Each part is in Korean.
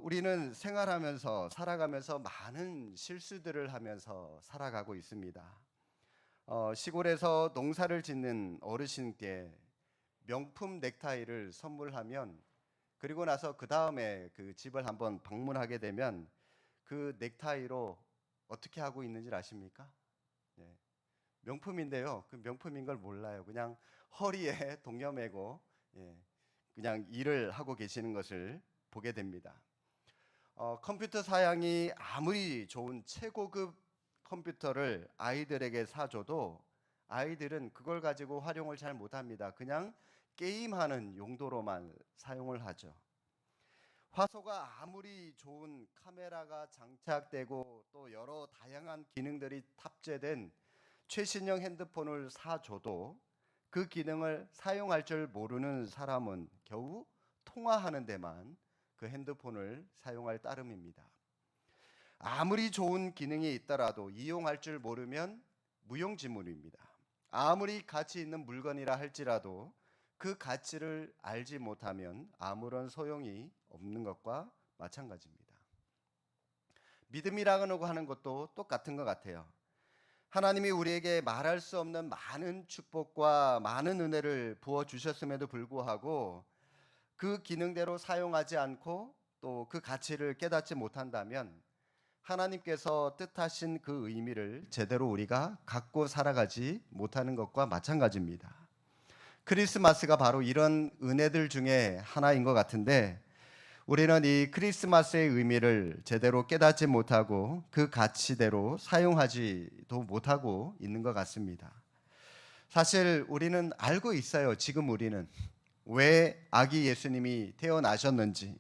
우리는 생활하면서 살아가면서 많은 실수들을 하면서 살아가고 있습니다. 시골에서 농사를 짓는 어르신께 명품 넥타이를 선물하면 그리고 나서 그 다음에 그 집을 한번 방문하게 되면 그 넥타이로 어떻게 하고 있는지 아십니까? 예, 명품인데요. 그 명품인 걸 몰라요. 그냥 허리에 동여매고 그냥 일을 하고 계시는 것을 보게 됩니다. 컴퓨터 사양이 아무리 좋은 최고급 컴퓨터를 아이들에게 사줘도 아이들은 그걸 가지고 활용을 잘 못합니다. 그냥 게임하는 용도로만 사용을 하죠. 화소가 아무리 좋은 카메라가 장착되고 또 여러 다양한 기능들이 탑재된 최신형 핸드폰을 사줘도 그 기능을 사용할 줄 모르는 사람은 겨우 통화하는 데만 그 핸드폰을 사용할 따름입니다. 아무리 좋은 기능이 있더라도 이용할 줄 모르면 무용지물입니다. 아무리 가치 있는 물건이라 할지라도 그 가치를 알지 못하면 아무런 소용이 없는 것과 마찬가지입니다. 믿음이라고 하는 것도 똑같은 것 같아요. 하나님이 우리에게 말할 수 없는 많은 축복과 많은 은혜를 부어 주셨음에도 불구하고 그 기능대로 사용하지 않고 또 그 가치를 깨닫지 못한다면 하나님께서 뜻하신 그 의미를 제대로 우리가 갖고 살아가지 못하는 것과 마찬가지입니다. 크리스마스가 바로 이런 은혜들 중에 하나인 것 같은데 우리는 이 크리스마스의 의미를 제대로 깨닫지 못하고 그 가치대로 사용하지도 못하고 있는 것 같습니다. 사실 우리는 알고 있어요. 지금 우리는 왜 아기 예수님이 태어나셨는지,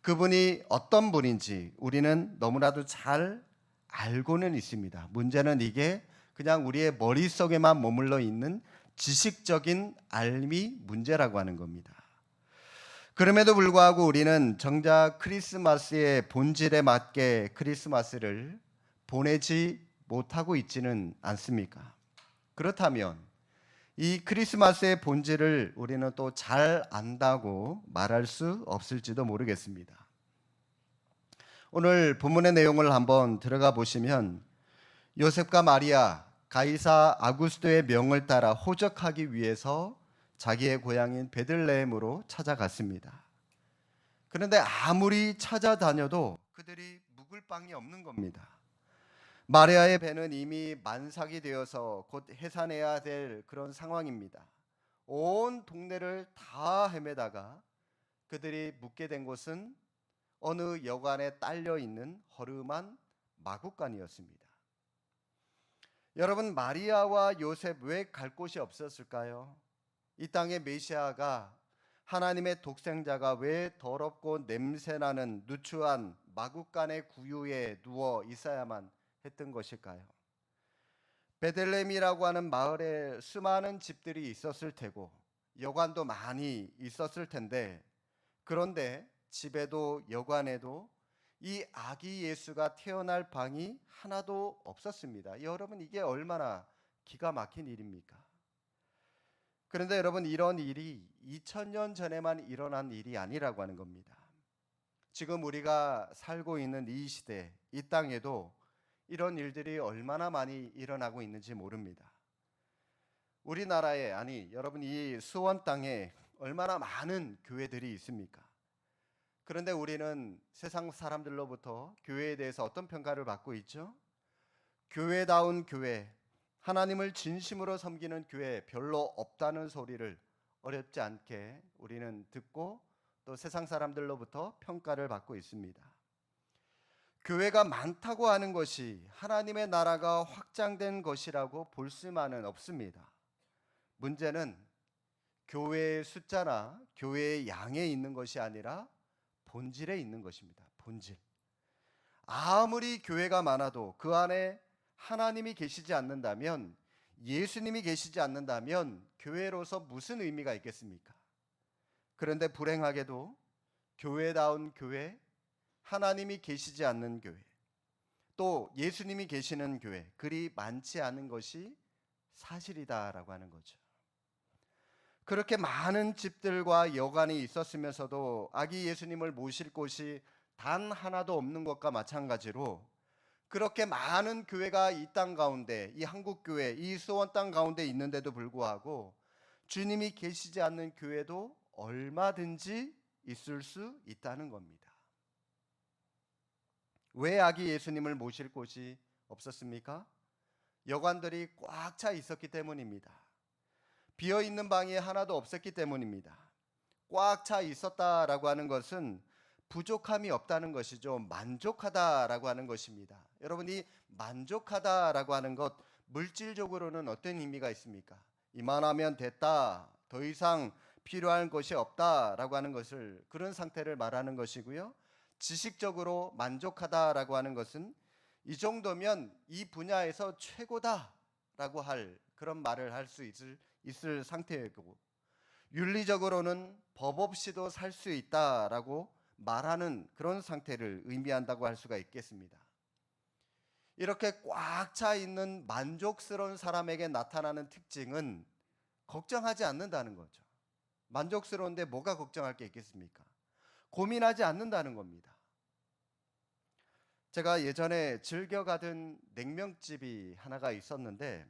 그분이 어떤 분인지 우리는 너무나도 잘 알고는 있습니다. 문제는 이게 그냥 우리의 머릿속에만 머물러 있는 지식적인 알미 문제라고 하는 겁니다. 그럼에도 불구하고 우리는 정작 크리스마스의 본질에 맞게 크리스마스를 보내지 못하고 있지는 않습니까? 그렇다면 이 크리스마스의 본질을 우리는 또 잘 안다고 말할 수 없을지도 모르겠습니다. 오늘 본문의 내용을 한번 들어가 보시면 요셉과 마리아, 가이사 아구스토의 명을 따라 호적하기 위해서 자기의 고향인 베들레헴으로 찾아갔습니다. 그런데 아무리 찾아다녀도 그들이 묵을 방이 없는 겁니다. 마리아의 배는 이미 만삭이 되어서 곧 해산해야 될 그런 상황입니다. 온 동네를 다 헤매다가 그들이 묵게 된 곳은 어느 여관에 딸려 있는 허름한 마구간이었습니다. 여러분, 마리아와 요셉 왜 갈 곳이 없었을까요? 이 땅의 메시아가 하나님의 독생자가 왜 더럽고 냄새나는 누추한 마구간의 구유에 누워 있어야만 했던 것일까요? 베들레헴이라고 하는 마을에 수많은 집들이 있었을 테고 여관도 많이 있었을 텐데 그런데 집에도 여관에도 이 아기 예수가 태어날 방이 하나도 없었습니다. 여러분, 이게 얼마나 기가 막힌 일입니까? 그런데 여러분, 이런 일이 2000년 전에만 일어난 일이 아니라고 하는 겁니다. 지금 우리가 살고 있는 이 시대, 이 땅에도 이런 일들이 얼마나 많이 일어나고 있는지 모릅니다. 우리나라에, 아니 여러분, 이 수원 땅에 얼마나 많은 교회들이 있습니까? 그런데 우리는 세상 사람들로부터 교회에 대해서 어떤 평가를 받고 있죠? 교회다운 교회, 하나님을 진심으로 섬기는 교회 별로 없다는 소리를 어렵지 않게 우리는 듣고 또 세상 사람들로부터 평가를 받고 있습니다. 교회가 많다고 하는 것이 하나님의 나라가 확장된 것이라고 볼 수만은 없습니다. 문제는 교회의 숫자나 교회의 양에 있는 것이 아니라 본질에 있는 것입니다. 본질. 아무리 교회가 많아도 그 안에 하나님이 계시지 않는다면, 예수님이 계시지 않는다면 교회로서 무슨 의미가 있겠습니까? 그런데 불행하게도 교회다운 교회, 하나님이 계시지 않는 교회, 또 예수님이 계시는 교회, 그리 많지 않은 것이 사실이다라고 하는 거죠. 그렇게 많은 집들과 여관이 있었으면서도 아기 예수님을 모실 곳이 단 하나도 없는 것과 마찬가지로 그렇게 많은 교회가 이 땅 가운데, 이 한국 교회, 이 수원 땅 가운데 있는데도 불구하고 주님이 계시지 않는 교회도 얼마든지 있을 수 있다는 겁니다. 왜 아기 예수님을 모실 곳이 없었습니까? 여관들이 꽉 차 있었기 때문입니다. 비어 있는 방이 하나도 없었기 때문입니다. 꽉 차 있었다라고 하는 것은 부족함이 없다는 것이죠. 만족하다라고 하는 것입니다. 여러분이 만족하다라고 하는 것, 물질적으로는 어떤 의미가 있습니까? 이만하면 됐다, 더 이상 필요한 것이 없다라고 하는 것을, 그런 상태를 말하는 것이고요. 지식적으로 만족하다라고 하는 것은 이 정도면 이 분야에서 최고다라고 할 그런 말을 할 수 있을 상태이고, 윤리적으로는 법 없이도 살 수 있다라고 말하는 그런 상태를 의미한다고 할 수가 있겠습니다. 이렇게 꽉 차 있는 만족스러운 사람에게 나타나는 특징은 걱정하지 않는다는 거죠. 만족스러운데 뭐가 걱정할 게 있겠습니까? 고민하지 않는다는 겁니다. 제가 예전에 즐겨 가던 냉면집이 하나가 있었는데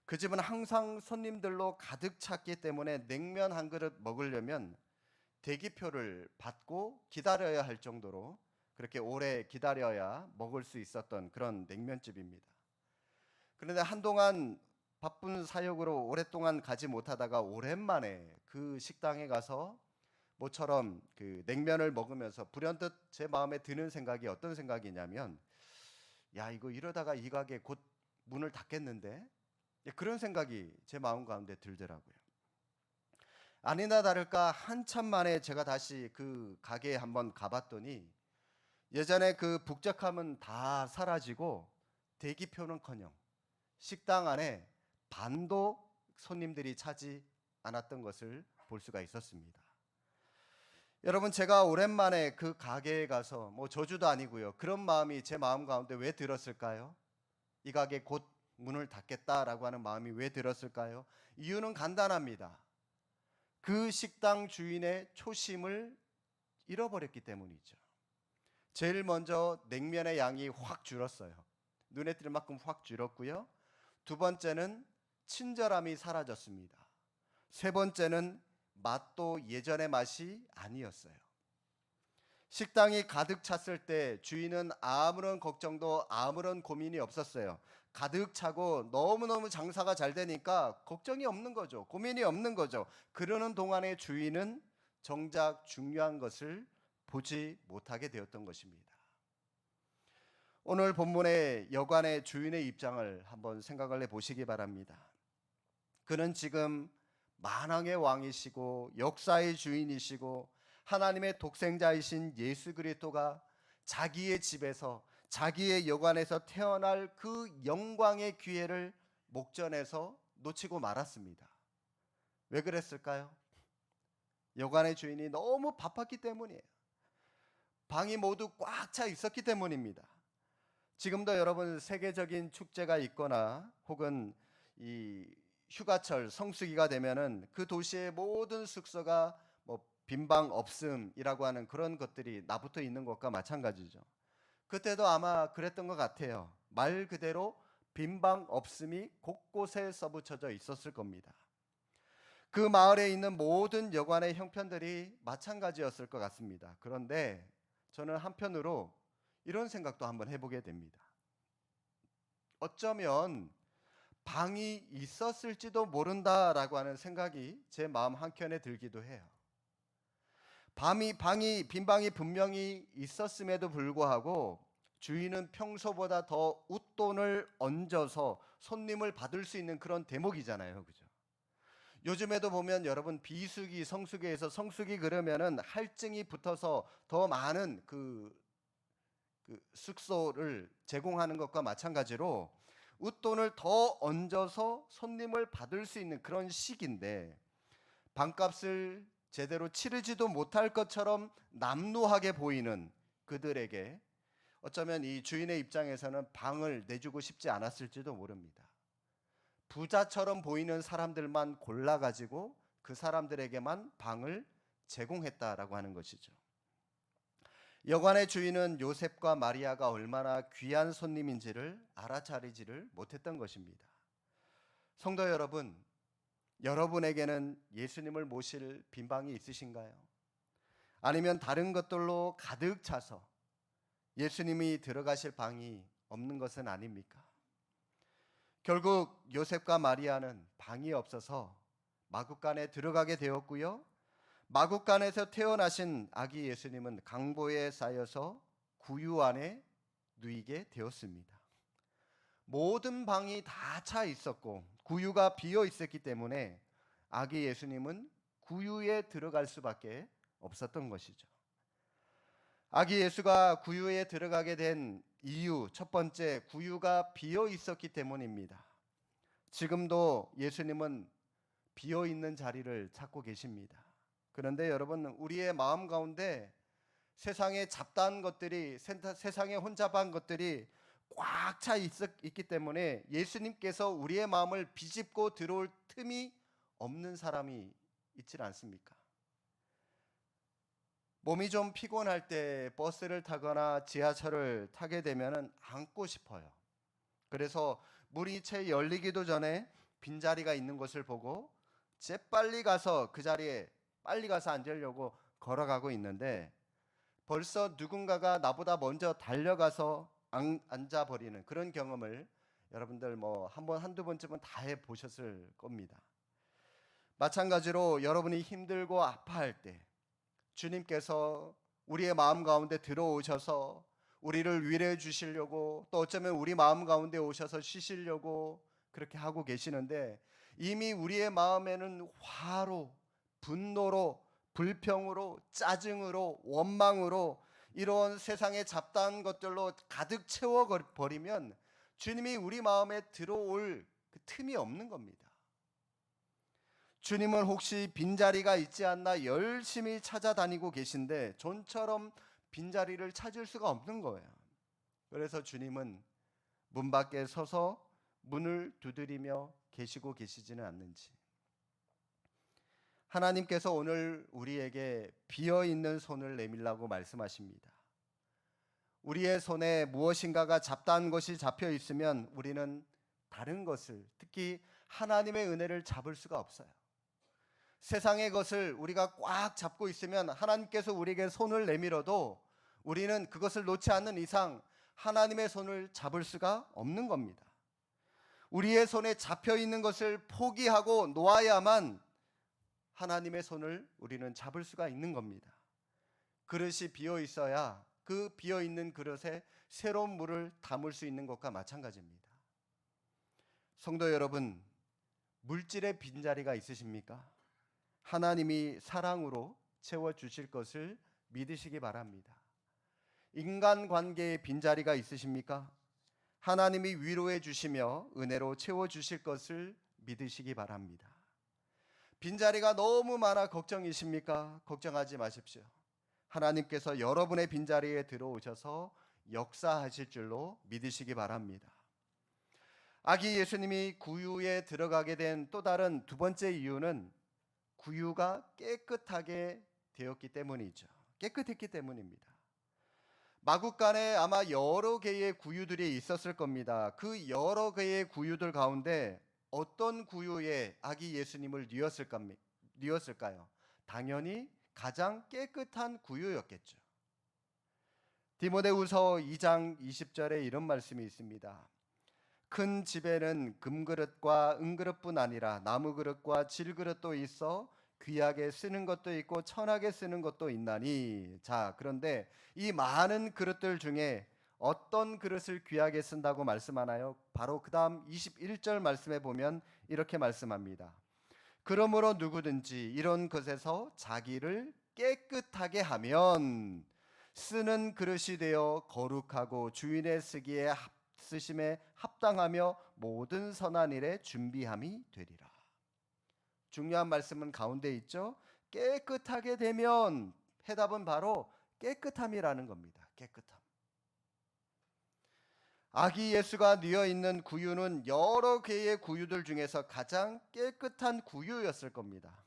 그 집은 항상 손님들로 가득 찼기 때문에 냉면 한 그릇 먹으려면 대기표를 받고 기다려야 할 정도로 그렇게 오래 기다려야 먹을 수 있었던 그런 냉면집입니다. 그런데 한동안 바쁜 사역으로 오랫동안 가지 못하다가 오랜만에 그 식당에 가서 모처럼 그 냉면을 먹으면서 불현듯 제 마음에 드는 생각이 어떤 생각이냐면, 야, 이거 이러다가 이 가게 곧 문을 닫겠는데, 그런 생각이 제 마음 가운데 들더라고요. 아니나 다를까 한참 만에 제가 다시 그 가게에 한번 가봤더니 예전에 그 북적함은 다 사라지고 대기표는커녕 식당 안에 반도 손님들이 차지 않았던 것을 볼 수가 있었습니다. 여러분, 제가 오랜만에 그 가게에 가서 뭐 저주도 아니고요, 그런 마음이 제 마음 가운데 왜 들었을까요? 이 가게 곧 문을 닫겠다라고 하는 마음이 왜 들었을까요? 이유는 간단합니다. 그 식당 주인의 초심을 잃어버렸기 때문이죠. 제일 먼저 냉면의 양이 확 줄었어요. 눈에 띌 만큼 확 줄었고요. 두 번째는 친절함이 사라졌습니다. 세 번째는 맛도 예전의 맛이 아니었어요. 식당이 가득 찼을 때 주인은 아무런 걱정도 아무런 고민이 없었어요. 가득 차고 너무너무 장사가 잘 되니까 걱정이 없는 거죠. 고민이 없는 거죠. 그러는 동안에 주인은 정작 중요한 것을 보지 못하게 되었던 것입니다. 오늘 본문의 여관의 주인의 입장을 한번 생각을 해보시기 바랍니다. 그는 지금 만왕의 왕이시고 역사의 주인이시고 하나님의 독생자이신 예수 그리스도가 자기의 집에서, 자기의 여관에서 태어날 그 영광의 기회를 목전에서 놓치고 말았습니다. 왜 그랬을까요? 여관의 주인이 너무 바빴기 때문이에요. 방이 모두 꽉 차 있었기 때문입니다. 지금도 여러분, 세계적인 축제가 있거나 혹은 이 휴가철 성수기가 되면은 그 도시의 모든 숙소가 뭐 빈방 없음이라고 하는 그런 것들이 나부터 있는 것과 마찬가지죠. 그때도 아마 그랬던 것 같아요. 말 그대로 빈방 없음이 곳곳에 써붙여져 있었을 겁니다. 그 마을에 있는 모든 여관의 형편들이 마찬가지였을 것 같습니다. 그런데 저는 한편으로 이런 생각도 한번 해보게 됩니다. 어쩌면 방이 있었을지도 모른다라고 하는 생각이 제 마음 한켠에 들기도 해요. 빈 방이 분명히 있었음에도 불구하고 주인은 평소보다 더 웃돈을 얹어서 손님을 받을 수 있는 그런 대목이잖아요, 그죠? 요즘에도 보면 여러분, 비수기, 성수기에서 성수기 그러면은 할증이 붙어서 더 많은 그 숙소를 제공하는 것과 마찬가지로 웃돈을 더 얹어서 손님을 받을 수 있는 그런 시기인데, 방값을 제대로 치르지도 못할 것처럼 남루하게 보이는 그들에게 어쩌면 이 주인의 입장에서는 방을 내주고 싶지 않았을지도 모릅니다. 부자처럼 보이는 사람들만 골라가지고 그 사람들에게만 방을 제공했다라고 하는 것이죠. 여관의 주인은 요셉과 마리아가 얼마나 귀한 손님인지를 알아차리지를 못했던 것입니다. 성도 여러분, 여러분에게는 예수님을 모실 빈 방이 있으신가요? 아니면 다른 것들로 가득 차서 예수님이 들어가실 방이 없는 것은 아닙니까? 결국 요셉과 마리아는 방이 없어서 마구간에 들어가게 되었고요. 마구간에서 태어나신 아기 예수님은 강보에 쌓여서 구유 안에 누이게 되었습니다. 모든 방이 다 차 있었고 구유가 비어 있었기 때문에 아기 예수님은 구유에 들어갈 수밖에 없었던 것이죠. 아기 예수가 구유에 들어가게 된 이유, 첫 번째, 구유가 비어 있었기 때문입니다. 지금도 예수님은 비어 있는 자리를 찾고 계십니다. 그런데 여러분, 우리의 마음 가운데 세상에 잡다한 것들이, 세상에 혼잡한 것들이 꽉 차 있기 때문에 예수님께서 우리의 마음을 비집고 들어올 틈이 없는 사람이 있지 않습니까? 몸이 좀 피곤할 때 버스를 타거나 지하철을 타게 되면 앉고 싶어요. 그래서 문이 채 열리기도 전에 빈자리가 있는 것을 보고 재빨리 가서 그 자리에 빨리 가서 앉으려고 걸어가고 있는데 벌써 누군가가 나보다 먼저 달려가서 앉아버리는 그런 경험을 여러분들 한두 번쯤은 다 해보셨을 겁니다. 마찬가지로 여러분이 힘들고 아파할 때 주님께서 우리의 마음 가운데 들어오셔서 우리를 위로해 주시려고, 또 어쩌면 우리 마음 가운데 오셔서 쉬시려고 그렇게 하고 계시는데, 이미 우리의 마음에는 화로, 분노로, 불평으로, 짜증으로, 원망으로 이런 세상에 잡다한 것들로 가득 채워버리면 주님이 우리 마음에 들어올 그 틈이 없는 겁니다. 주님은 혹시 빈자리가 있지 않나 열심히 찾아다니고 계신데 좀처럼 빈자리를 찾을 수가 없는 거예요. 그래서 주님은 문 밖에 서서 문을 두드리며 계시고 계시지는 않는지. 하나님께서 오늘 우리에게 비어있는 손을 내밀라고 말씀하십니다. 우리의 손에 무엇인가가 잡다한 것이 잡혀 있으면 우리는 다른 것을, 특히 하나님의 은혜를 잡을 수가 없어요. 세상의 것을 우리가 꽉 잡고 있으면 하나님께서 우리에게 손을 내밀어도 우리는 그것을 놓지 않는 이상 하나님의 손을 잡을 수가 없는 겁니다. 우리의 손에 잡혀 있는 것을 포기하고 놓아야만 하나님의 손을 우리는 잡을 수가 있는 겁니다. 그릇이 비어 있어야 그 비어 있는 그릇에 새로운 물을 담을 수 있는 것과 마찬가지입니다. 성도 여러분, 물질의 빈자리가 있으십니까? 하나님이 사랑으로 채워주실 것을 믿으시기 바랍니다. 인간관계의 빈자리가 있으십니까? 하나님이 위로해 주시며 은혜로 채워주실 것을 믿으시기 바랍니다. 빈자리가 너무 많아 걱정이십니까? 걱정하지 마십시오. 하나님께서 여러분의 빈자리에 들어오셔서 역사하실 줄로 믿으시기 바랍니다. 아기 예수님이 구유에 들어가게 된 또 다른 두 번째 이유는 구유가 깨끗하게 되었기 때문이죠. 깨끗했기 때문입니다. 마구간에 아마 여러 개의 구유들이 있었을 겁니다. 그 여러 개의 구유들 가운데 어떤 구유에 아기 예수님을 뉘었을까요? 당연히 가장 깨끗한 구유였겠죠. 디모데후서 2장 20절에 이런 말씀이 있습니다. 큰 집에는 금그릇과 은그릇뿐 아니라 나무그릇과 질그릇도 있어 귀하게 쓰는 것도 있고 천하게 쓰는 것도 있나니. 자, 그런데 이 많은 그릇들 중에 어떤 그릇을 귀하게 쓴다고 말씀하나요? 바로 그 다음 21절 말씀에 보면 이렇게 말씀합니다. 그러므로 누구든지 이런 것에서 자기를 깨끗하게 하면 쓰는 그릇이 되어 거룩하고 주인의 쓰심에 합당하며 모든 선한 일에 준비함이 되리라. 중요한 말씀은 가운데 있죠. 깨끗하게 되면, 해답은 바로 깨끗함이라는 겁니다. 깨끗함. 아기 예수가 뉘어 있는 구유는 여러 개의 구유들 중에서 가장 깨끗한 구유였을 겁니다.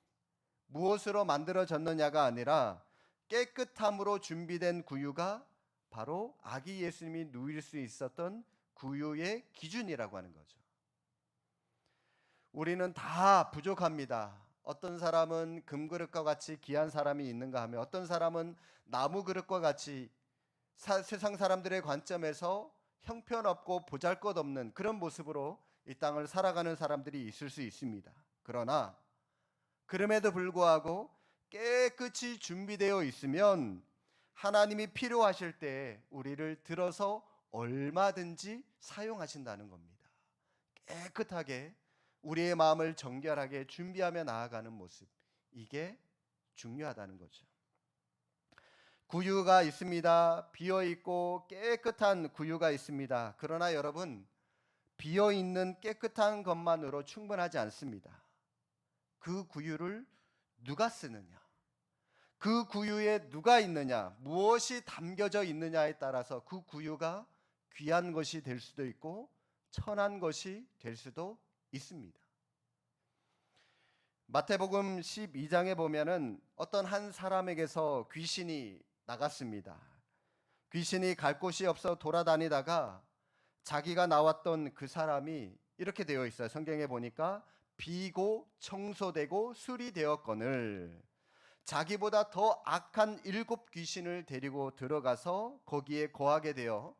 무엇으로 만들어졌느냐가 아니라 깨끗함으로 준비된 구유가 바로 아기 예수님이 누릴 수 있었던 구유의 기준이라고 하는 거죠. 우리는 다 부족합니다. 어떤 사람은 금그릇과 같이 귀한 사람이 있는가 하면 어떤 사람은 나무 그릇과 같이 세상 사람들의 관점에서 형편없고 보잘것없는 그런 모습으로 이 땅을 살아가는 사람들이 있을 수 있습니다. 그러나 그럼에도 불구하고 깨끗이 준비되어 있으면 하나님이 필요하실 때 우리를 들어서 얼마든지 사용하신다는 겁니다. 깨끗하게 우리의 마음을 정결하게 준비하며 나아가는 모습, 이게 중요하다는 거죠. 구유가 있습니다. 비어 있고 깨끗한 구유가 있습니다. 그러나 여러분, 비어 있는 깨끗한 것만으로 충분하지 않습니다. 그 구유를 누가 쓰느냐, 그 구유에 누가 있느냐, 무엇이 담겨져 있느냐에 따라서 그 구유가 귀한 것이 될 수도 있고 천한 것이 될 수도 있습니다. 마태복음 12장에 보면은 어떤 한 사람에게서 귀신이 나갔습니다. 귀신이 갈 곳이 없어 돌아다니다가 자기가 나왔던 그 사람이 이렇게 되어 있어요. 성경에 보니까 비고 청소되고 수리되었거늘 자기보다 더 악한 7 귀신을 데리고 들어가서 거기에 거하게 되어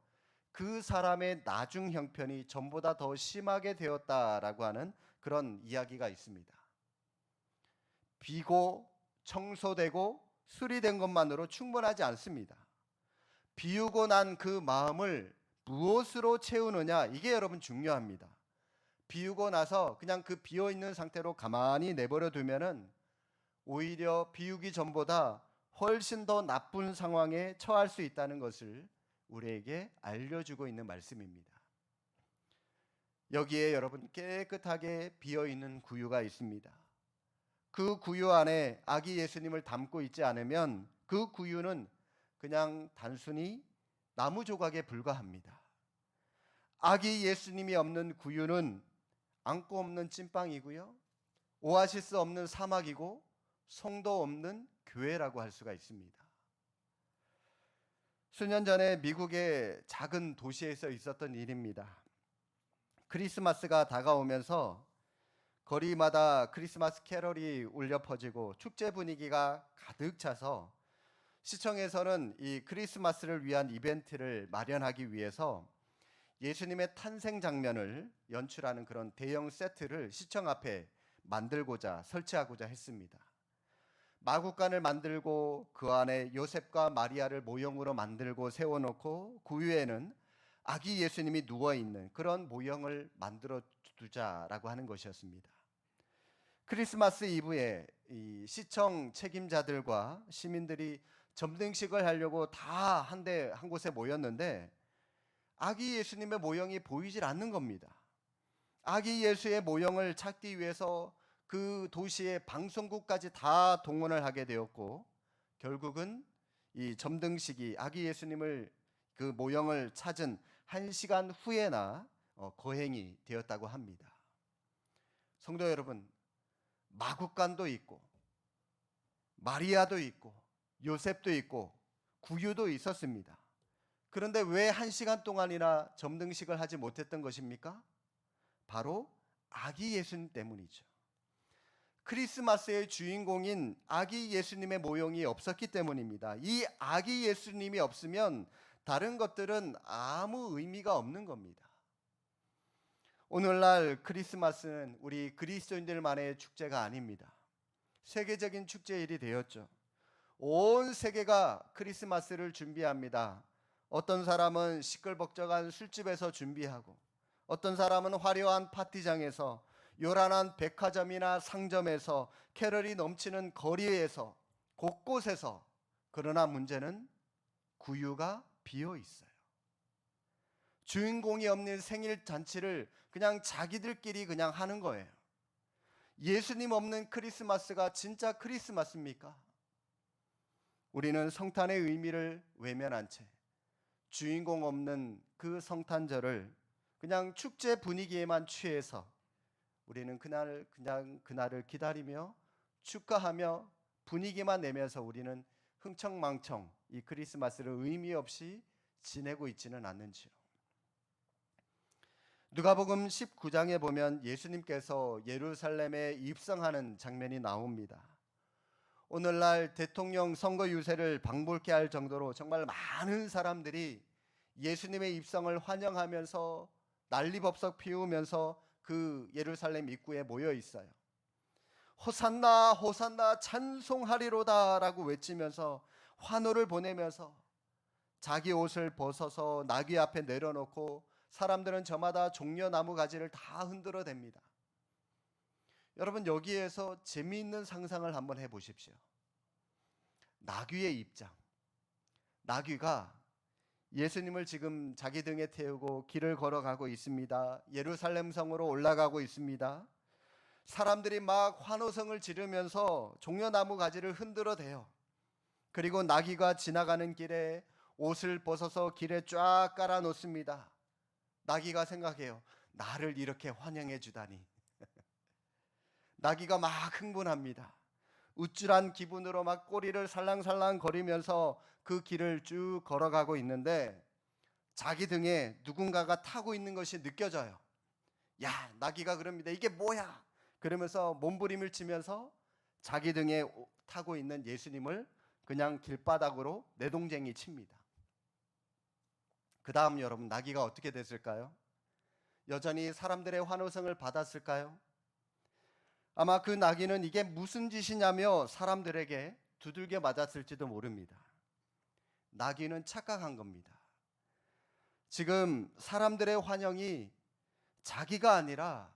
그 사람의 나중 형편이 전보다 더 심하게 되었다라고 하는 그런 이야기가 있습니다. 비고 청소되고 수리된 것만으로 충분하지 않습니다. 비우고 난 그 마음을 무엇으로 채우느냐, 이게 여러분 중요합니다. 비우고 나서 그냥 그 비어 있는 상태로 가만히 내버려 두면은 오히려 비우기 전보다 훨씬 더 나쁜 상황에 처할 수 있다는 것을 우리에게 알려주고 있는 말씀입니다. 여기에 여러분 깨끗하게 비어 있는 구유가 있습니다. 그 구유 안에 아기 예수님을 담고 있지 않으면 그 구유는 그냥 단순히 나무 조각에 불과합니다. 아기 예수님이 없는 구유는 안고 없는 찐빵이고요, 오아시스 없는 사막이고 성도 없는 교회라고 할 수가 있습니다. 수년 전에 미국의 작은 도시에서 있었던 일입니다. 크리스마스가 다가오면서 거리마다 크리스마스 캐럴이 울려 퍼지고 축제 분위기가 가득 차서 시청에서는 이 크리스마스를 위한 이벤트를 마련하기 위해서 예수님의 탄생 장면을 연출하는 그런 대형 세트를 시청 앞에 만들고자 설치하고자 했습니다. 마구간을 만들고 그 안에 요셉과 마리아를 모형으로 만들고 세워놓고 그 위에는 아기 예수님이 누워있는 그런 모형을 만들어 두자라고 하는 것이었습니다. 크리스마스 이브에 이 시청 책임자들과 시민들이 점등식을 하려고 다 한 곳에 모였는데 아기 예수님의 모형이 보이질 않는 겁니다. 아기 예수의 모형을 찾기 위해서 그 도시의 방송국까지 다 동원을 하게 되었고 결국은 이 점등식이 아기 예수님을 그 모형을 찾은 1시간 후에나 거행이 되었다고 합니다. 성도 여러분, 마구간도 있고 마리아도 있고 요셉도 있고 구유도 있었습니다. 그런데 왜 1시간 동안이나 점등식을 하지 못했던 것입니까? 바로 아기 예수님 때문이죠. 크리스마스의 주인공인 아기 예수님의 모형이 없었기 때문입니다. 이 아기 예수님이 없으면 다른 것들은 아무 의미가 없는 겁니다. 오늘날 크리스마스는 우리 그리스도인들만의 축제가 아닙니다. 세계적인 축제일이 되었죠. 온 세계가 크리스마스를 준비합니다. 어떤 사람은 시끌벅적한 술집에서 준비하고 어떤 사람은 화려한 파티장에서 요란한 백화점이나 상점에서 캐럴이 넘치는 거리에서 곳곳에서, 그러나 문제는 구유가 비어 있어요. 주인공이 없는 생일 잔치를 그냥 자기들끼리 그냥 하는 거예요. 예수님 없는 크리스마스가 진짜 크리스마스입니까? 우리는 성탄의 의미를 외면한 채 주인공 없는 그 성탄절을 그냥 축제 분위기에만 취해서 우리는 그날을 기다리며 축하하며 분위기만 내면서 우리는 흥청망청 이 크리스마스를 의미 없이 지내고 있지는 않는지요. 누가복음 19장에 보면 예수님께서 예루살렘에 입성하는 장면이 나옵니다. 오늘날 대통령 선거 유세를 방불케 할 정도로 정말 많은 사람들이 예수님의 입성을 환영하면서 난리법석 피우면서 그 예루살렘 입구에 모여 있어요. 호산나 호산나 찬송하리로다 라고 외치면서 환호를 보내면서 자기 옷을 벗어서 나귀 앞에 내려놓고 사람들은 저마다 종려나무 가지를 다 흔들어 댑니다. 여러분, 여기에서 재미있는 상상을 한번 해보십시오. 나귀의 입장. 나귀가 예수님을 지금 자기 등에 태우고 길을 걸어가고 있습니다. 예루살렘 성으로 올라가고 있습니다. 사람들이 막 환호성을 지르면서 종려나무 가지를 흔들어 대요. 그리고 나귀가 지나가는 길에 옷을 벗어서 길에 쫙 깔아 놓습니다. 나귀가 생각해요. 나를 이렇게 환영해 주다니. 나귀가 막 흥분합니다. 우쭐한 기분으로 막 꼬리를 살랑살랑 거리면서 그 길을 쭉 걸어가고 있는데 자기 등에 누군가가 타고 있는 것이 느껴져요. 야, 나귀가 그럽니다. 이게 뭐야? 그러면서 몸부림을 치면서 자기 등에 타고 있는 예수님을 그냥 길바닥으로 내동쟁이 칩니다. 그 다음 여러분, 나귀가 어떻게 됐을까요? 여전히 사람들의 환호성을 받았을까요? 아마 그 나귀는 이게 무슨 짓이냐며 사람들에게 두들겨 맞았을지도 모릅니다. 나귀는 착각한 겁니다. 지금 사람들의 환영이 자기가 아니라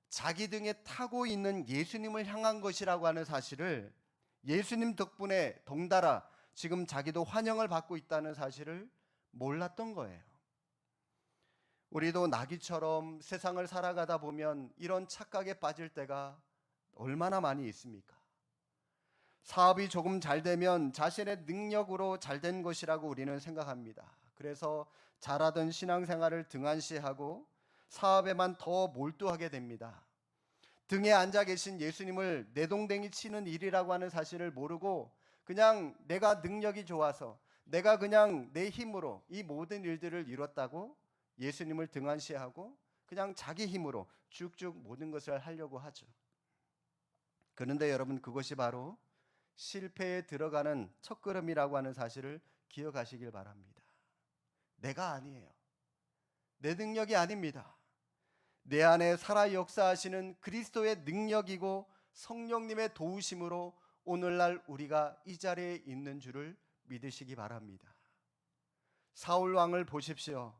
자기 등에 타고 있는 예수님을 향한 것이라고 하는 사실을, 예수님 덕분에 덩달아 지금 자기도 환영을 받고 있다는 사실을 몰랐던 거예요. 우리도 나귀처럼 세상을 살아가다 보면 이런 착각에 빠질 때가 얼마나 많이 있습니까? 사업이 조금 잘 되면 자신의 능력으로 잘 된 것이라고 우리는 생각합니다. 그래서 잘하던 신앙생활을 등한시하고 사업에만 더 몰두하게 됩니다. 등에 앉아 계신 예수님을 내동댕이 치는 일이라고 하는 사실을 모르고 그냥 내가 능력이 좋아서 내가 그냥 내 힘으로 이 모든 일들을 이뤘다고 예수님을 등한시하고 그냥 자기 힘으로 쭉쭉 모든 것을 하려고 하죠. 그런데 여러분, 그것이 바로 실패에 들어가는 첫걸음이라고 하는 사실을 기억하시길 바랍니다. 내가 아니에요. 내 능력이 아닙니다. 내 안에 살아 역사하시는 그리스도의 능력이고 성령님의 도우심으로 오늘날 우리가 이 자리에 있는 줄을 믿으시기 바랍니다. 사울 왕을 보십시오.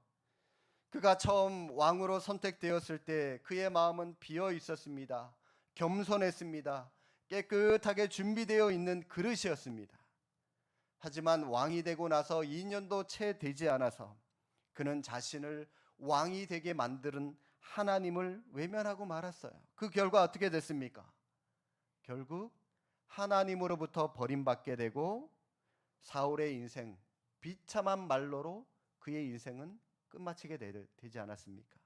그가 처음 왕으로 선택되었을 때 그의 마음은 비어 있었습니다. 겸손했습니다. 깨끗하게 준비되어 있는 그릇이었습니다. 하지만 왕이 되고 나서 2년도 채 되지 않아서 그는 자신을 왕이 되게 만드는 하나님을 외면하고 말았어요. 그 결과 어떻게 됐습니까? 결국 하나님으로부터 버림받게 되고 사울의 인생, 비참한 말로로 그의 인생은 끝마치게 되지 않았습니까?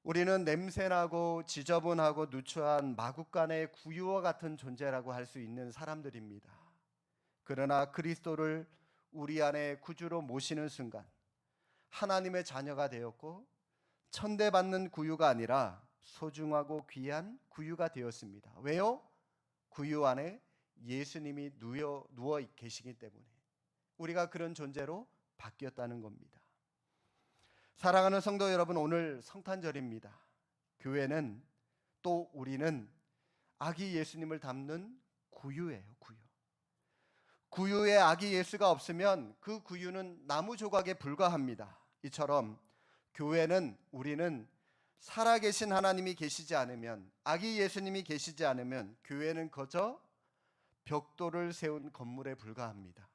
우리는 냄새나고 지저분하고 누추한 마구간의 구유와 같은 존재라고 할 수 있는 사람들입니다. 그러나 그리스도를 우리 안에 구주로 모시는 순간 하나님의 자녀가 되었고 천대받는 구유가 아니라 소중하고 귀한 구유가 되었습니다. 왜요? 구유 안에 예수님이 누워 계시기 때문에 우리가 그런 존재로 바뀌었다는 겁니다. 사랑하는 성도 여러분, 오늘 성탄절입니다. 교회는 또 우리는 아기 예수님을 담는 구유예요. 구유에 아기 예수가 없으면 그 구유는 나무 조각에 불과합니다. 이처럼 교회는, 우리는 살아계신 하나님이 계시지 않으면, 아기 예수님이 계시지 않으면 교회는 그저 벽돌을 세운 건물에 불과합니다.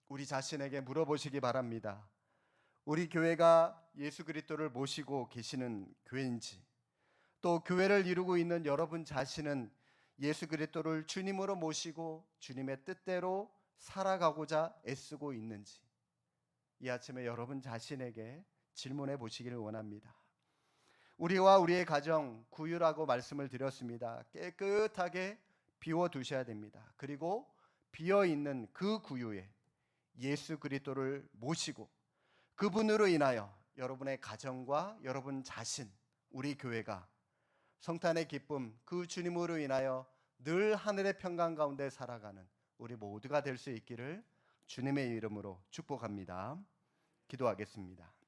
우리 자신에게 물어보시기 바랍니다. 우리 교회가 예수 그리스도를 모시고 계시는 교회인지, 또 교회를 이루고 있는 여러분 자신은 예수 그리스도를 주님으로 모시고 주님의 뜻대로 살아가고자 애쓰고 있는지, 이 아침에 여러분 자신에게 질문해 보시기를 원합니다. 우리와 우리의 가정 구유라고 말씀을 드렸습니다. 깨끗하게 비워 두셔야 됩니다. 그리고 비어 있는 그 구유에 예수 그리스도를 모시고 그분으로 인하여 여러분의 가정과 여러분 자신, 우리 교회가 성탄의 기쁨, 그 주님으로 인하여 늘 하늘의 평강 가운데 살아가는 우리 모두가 될 수 있기를 주님의 이름으로 축복합니다. 기도하겠습니다.